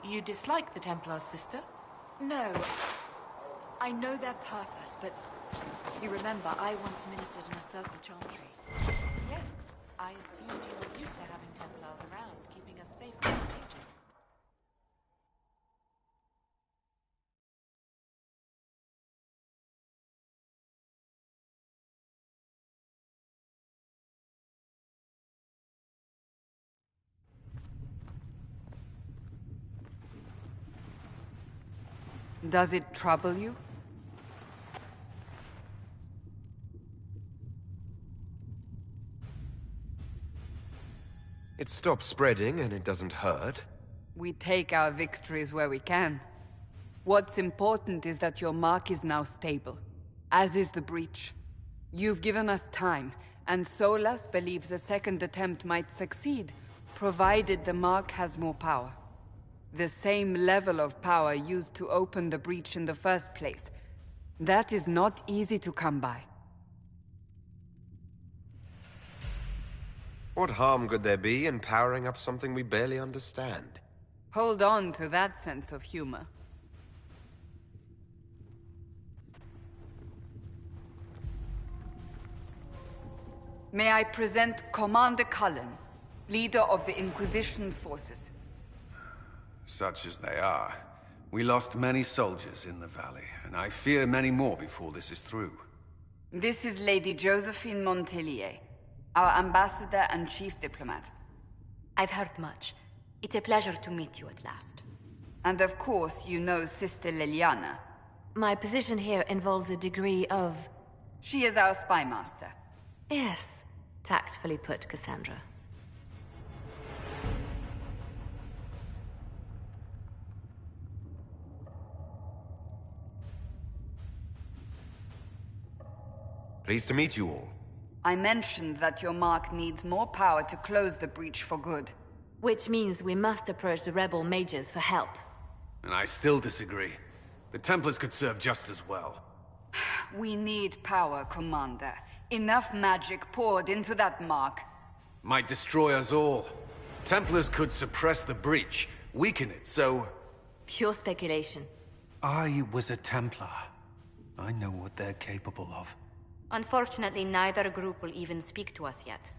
You dislike the Templars, sister? No. I know their purpose, but you remember I once ministered in a circle chantry. Yes. I assumed you were used to having Templars around, keeping us safe from the mages. Does it trouble you? It stops spreading and it doesn't hurt. We take our victories where we can. What's important is that your mark is now stable, as is the breach. You've given us time, and Solas believes a second attempt might succeed, provided the mark has more power. The same level of power used to open the breach in the first place. That is not easy to come by. What harm could there be in powering up something we barely understand? Hold on to that sense of humor. May I present Commander Cullen, leader of the Inquisition's forces. Such as they are. We lost many soldiers in the valley, and I fear many more before this is through. This is Lady Josephine Montelier, our ambassador and chief diplomat. I've heard much. It's a pleasure to meet you at last. And of course, you know Sister Leliana. My position here involves a degree of... She is our spy master. Yes, tactfully put, Cassandra. Pleased to meet you all. I mentioned that your mark needs more power to close the breach for good. Which means we must approach the rebel mages for help. And I still disagree. The Templars could serve just as well. We need power, Commander. Enough magic poured into that mark. Might destroy us all. Templars could suppress the breach, weaken it, so... Pure speculation. I was a Templar. I know what they're capable of. Unfortunately, neither group will even speak to us yet.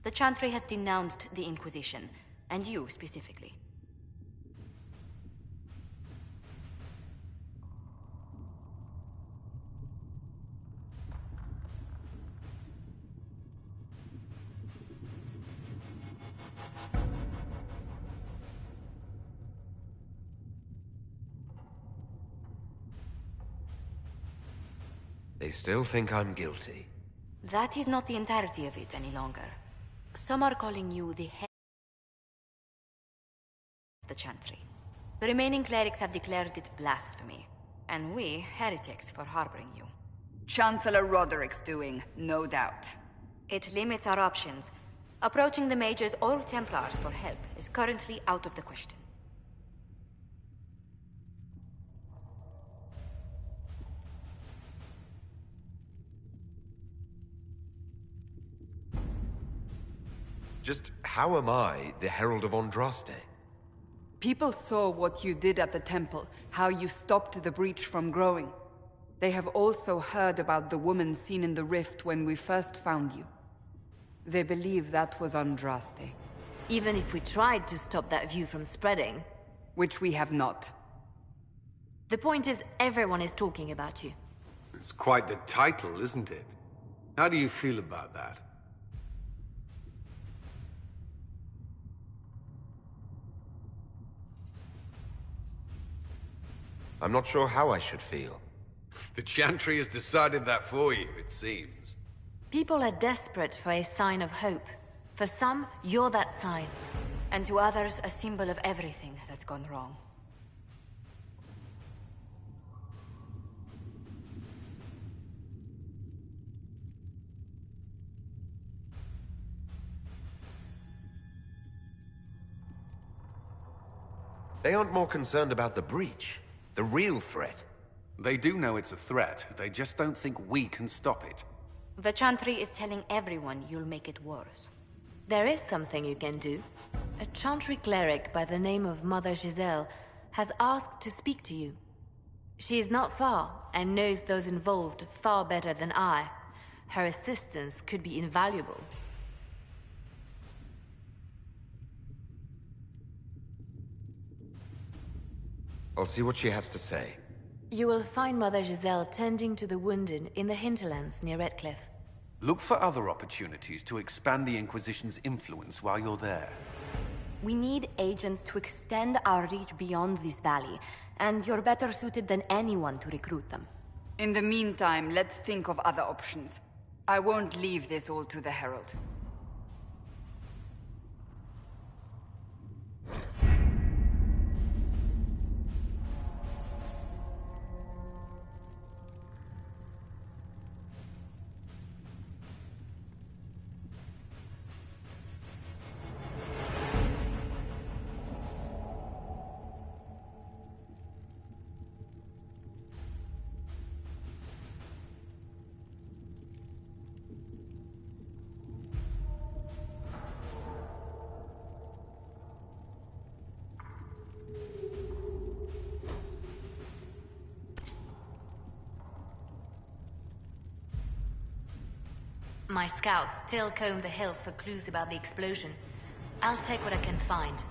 The Chantry has denounced the Inquisition, and you specifically. They still think I'm guilty. That is not the entirety of it any longer. Some are calling you the head of the Chantry. The remaining clerics have declared it blasphemy, and we heretics for harboring you. Chancellor Roderick's doing, no doubt. It limits our options. Approaching the mages or Templars for help is currently out of the question. Just how am I the Herald of Andraste? People saw what you did at the temple, how you stopped the breach from growing. They have also heard about the woman seen in the rift when we first found you. They believe that was Andraste. Even if we tried to stop that view from spreading... Which we have not. The point is, everyone is talking about you. It's quite the title, isn't it? How do you feel about that? I'm not sure how I should feel. The Chantry has decided that for you, it seems. People are desperate for a sign of hope. For some, you're that sign. And to others, a symbol of everything that's gone wrong. They aren't more concerned about the breach. The real threat. They do know it's a threat, they just don't think we can stop it. The Chantry is telling everyone you'll make it worse. There is something you can do. A Chantry cleric by the name of Mother Giselle has asked to speak to you. She is not far, and knows those involved far better than I. Her assistance could be invaluable. I'll see what she has to say. You will find Mother Giselle tending to the wounded in the hinterlands near Redcliffe. Look for other opportunities to expand the Inquisition's influence while you're there. We need agents to extend our reach beyond this valley, and you're better suited than anyone to recruit them. In the meantime, let's think of other options. I won't leave this all to the Herald. My scouts still comb the hills for clues about the explosion. I'll take what I can find.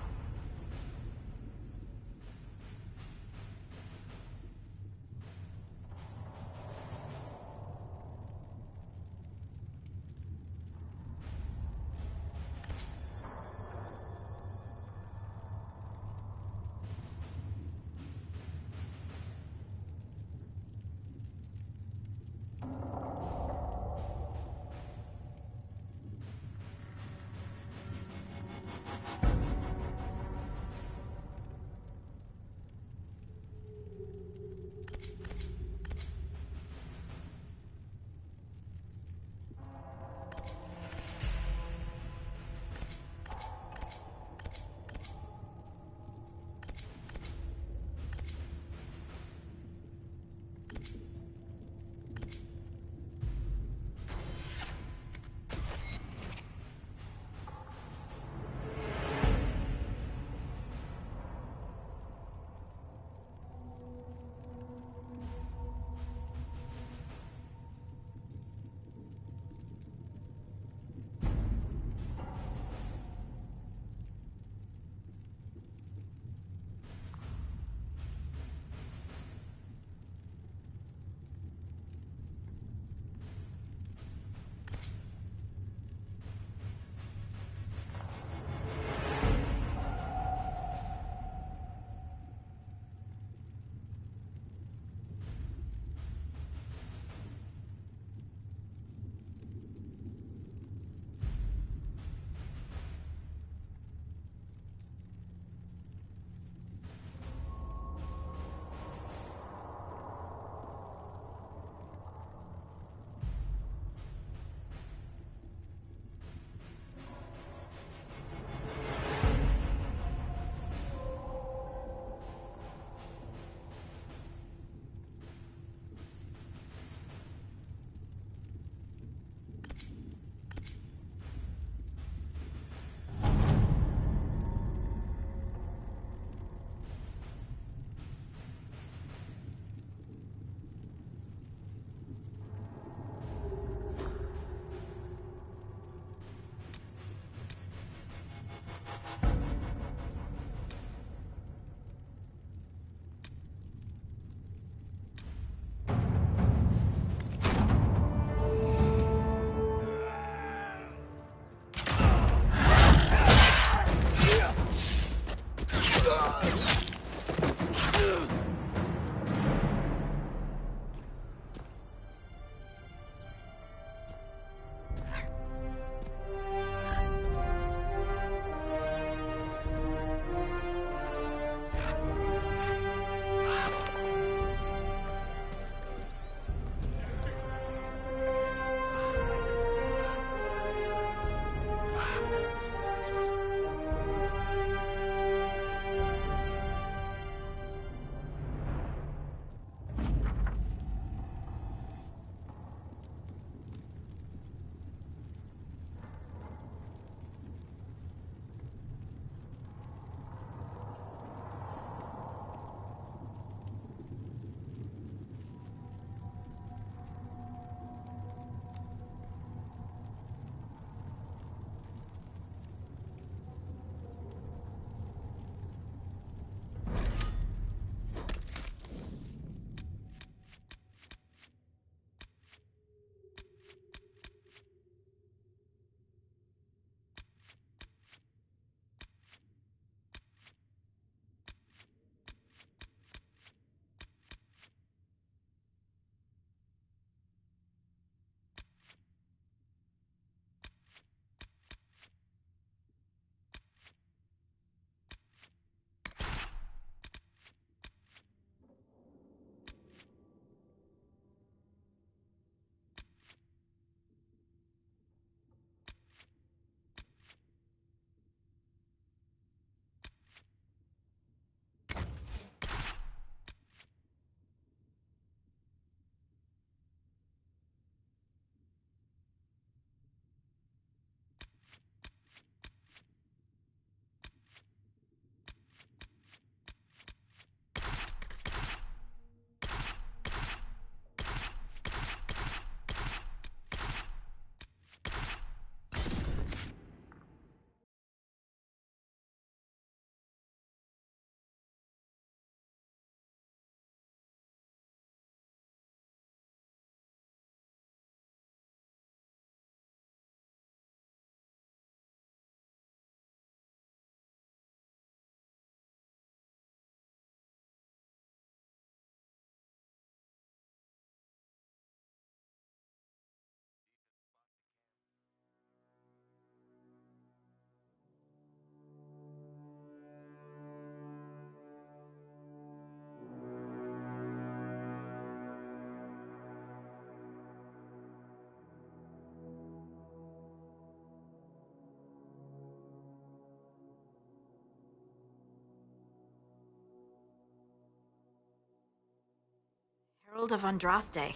Herald of Andraste.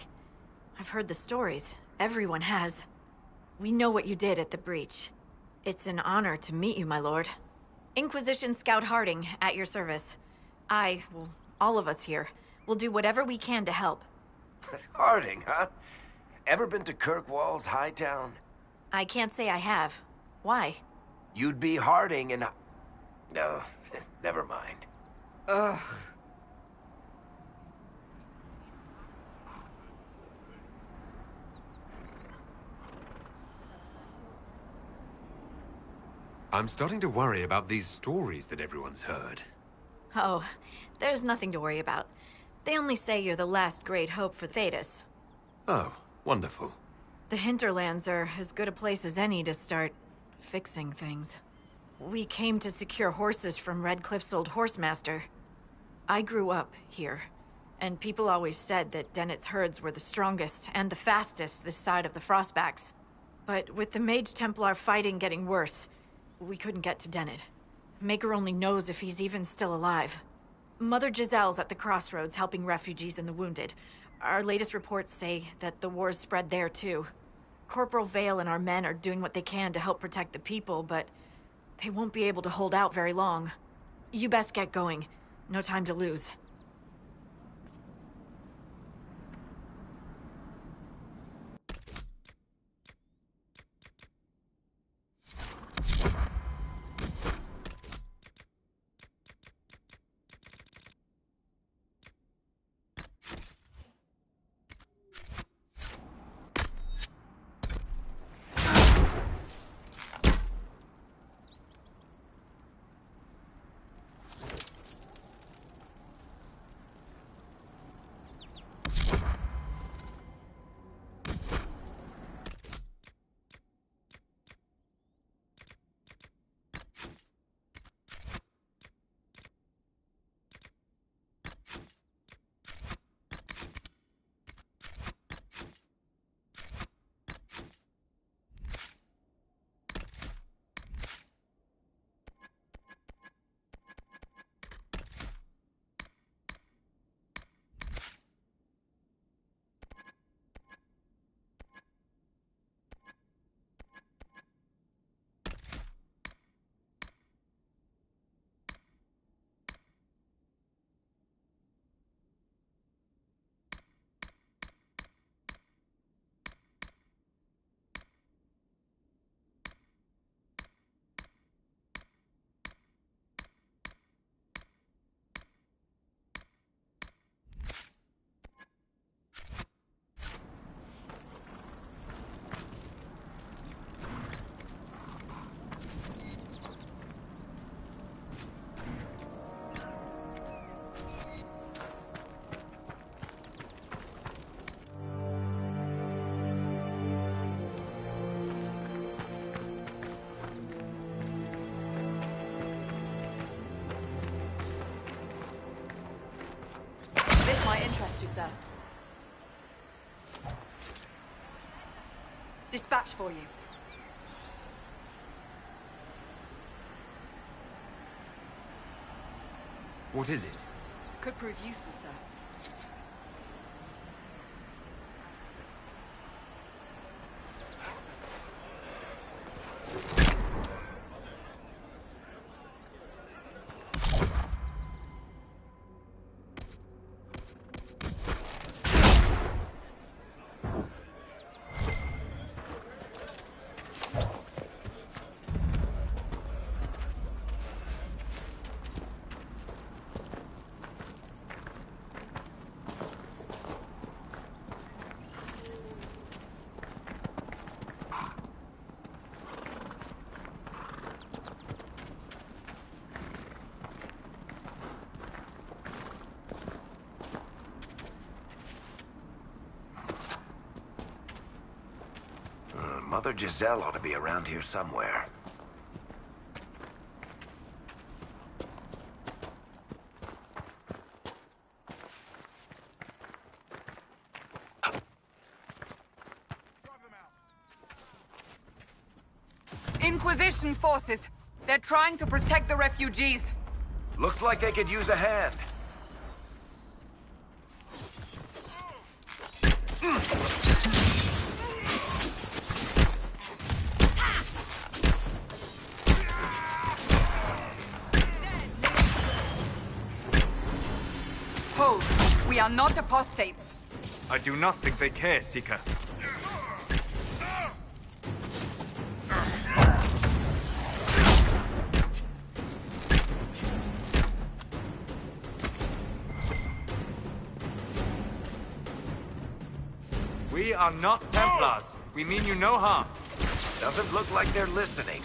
I've heard the stories. Everyone has. We know what you did at the breach. It's an honor to meet you, my lord. Inquisition Scout Harding, at your service. Well, all of us here, will do whatever we can to help. Harding, huh? Ever been to Kirkwall's Hightown? I can't say I have. Why? You'd be Harding and... No, never mind. Ugh. I'm starting to worry about these stories that everyone's heard. Oh, there's nothing to worry about. They only say you're the last great hope for Thedas. Oh, wonderful. The hinterlands are as good a place as any to start fixing things. We came to secure horses from Redcliffe's old horsemaster. I grew up here, and people always said that Dennett's herds were the strongest and the fastest this side of the Frostbacks. But with the Mage Templar fighting getting worse, we couldn't get to Dennett. Maker only knows if he's even still alive. Mother Giselle's at the crossroads helping refugees and the wounded. Our latest reports say that the war's spread there too. Corporal Vale and our men are doing what they can to help protect the people, but they won't be able to hold out very long. You best get going. No time to lose. This might interest you, sir. Dispatch for you. What is it? Could prove useful, sir. Mother Giselle ought to be around here somewhere. Inquisition forces! They're trying to protect the refugees! Looks like they could use a hand. are not apostates. I do not think they care, Seeker. We are not Templars. We mean you no harm. Doesn't look like they're listening.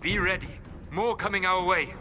Be ready. More coming our way.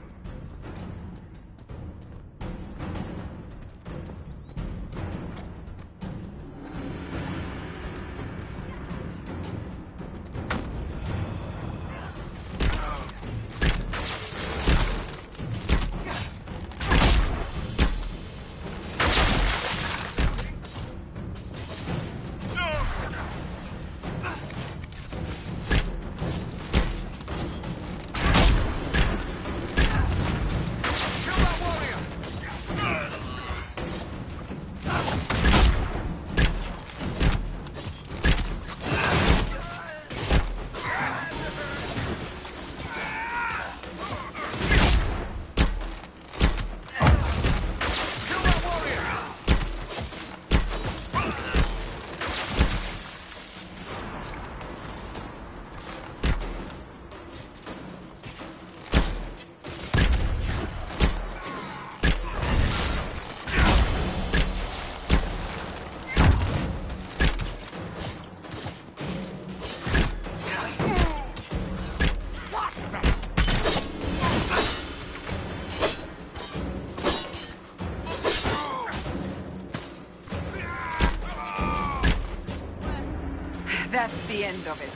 That's the end of it.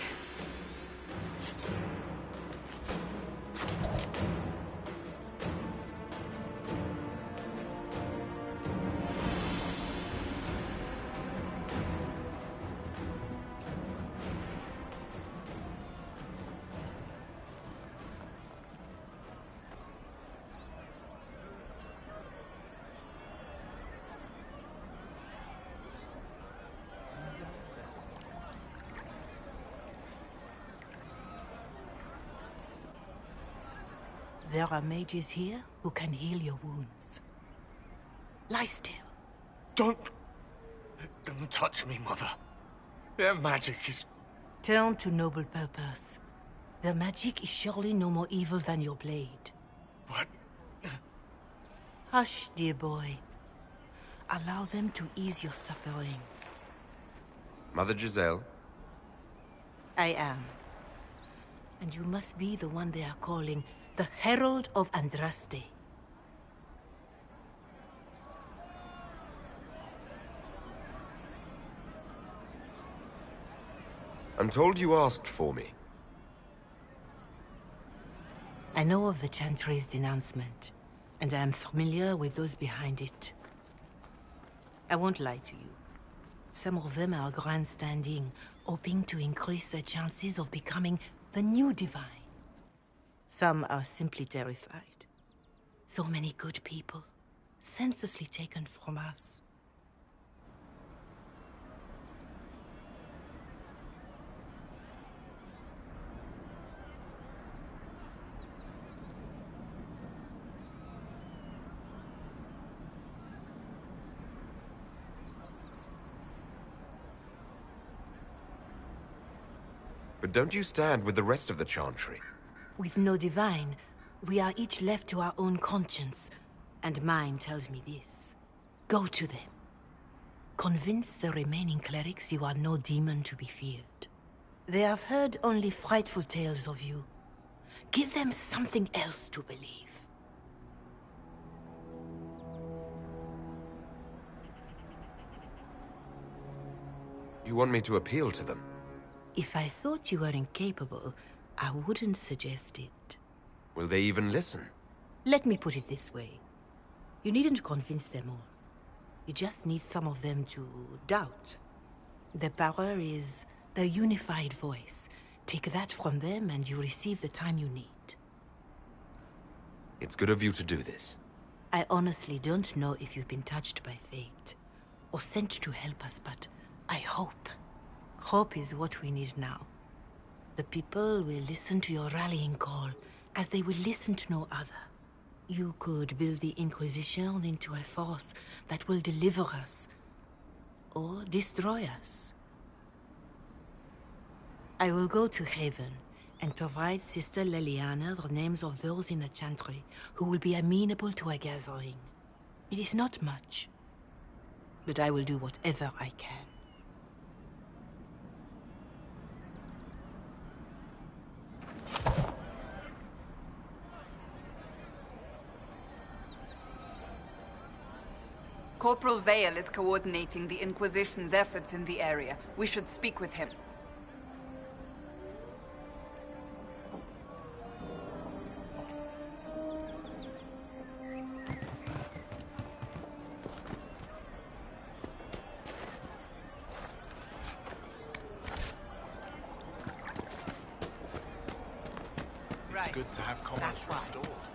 There are mages here who can heal your wounds. Lie still. Don't touch me, Mother. Their magic is... Turn to noble purpose. Their magic is surely no more evil than your blade. What? Hush, dear boy. Allow them to ease your suffering. Mother Giselle? I am. And you must be the one they are calling the Herald of Andraste. I'm told you asked for me. I know of the Chantry's denouncement, and I am familiar with those behind it. I won't lie to you. Some of them are grandstanding, hoping to increase their chances of becoming the new divine. Some are simply terrified. So many good people, senselessly taken from us. But don't you stand with the rest of the Chantry? With no divine, we are each left to our own conscience, and mine tells me this. Go to them. Convince the remaining clerics you are no demon to be feared. They have heard only frightful tales of you. Give them something else to believe. You want me to appeal to them? If I thought you were incapable, I wouldn't suggest it. Will they even listen? Let me put it this way. You needn't convince them all. You just need some of them to doubt. Their power is their unified voice. Take that from them and you receive the time you need. It's good of you to do this. I honestly don't know if you've been touched by fate, or sent to help us, but I hope. Hope is what we need now. The people will listen to your rallying call, as they will listen to no other. You could build the Inquisition into a force that will deliver us, or destroy us. I will go to Haven, and provide Sister Leliana the names of those in the Chantry who will be amenable to a gathering. It is not much, but I will do whatever I can. Corporal Vale is coordinating the Inquisition's efforts in the area. We should speak with him. It's good to have commerce restored.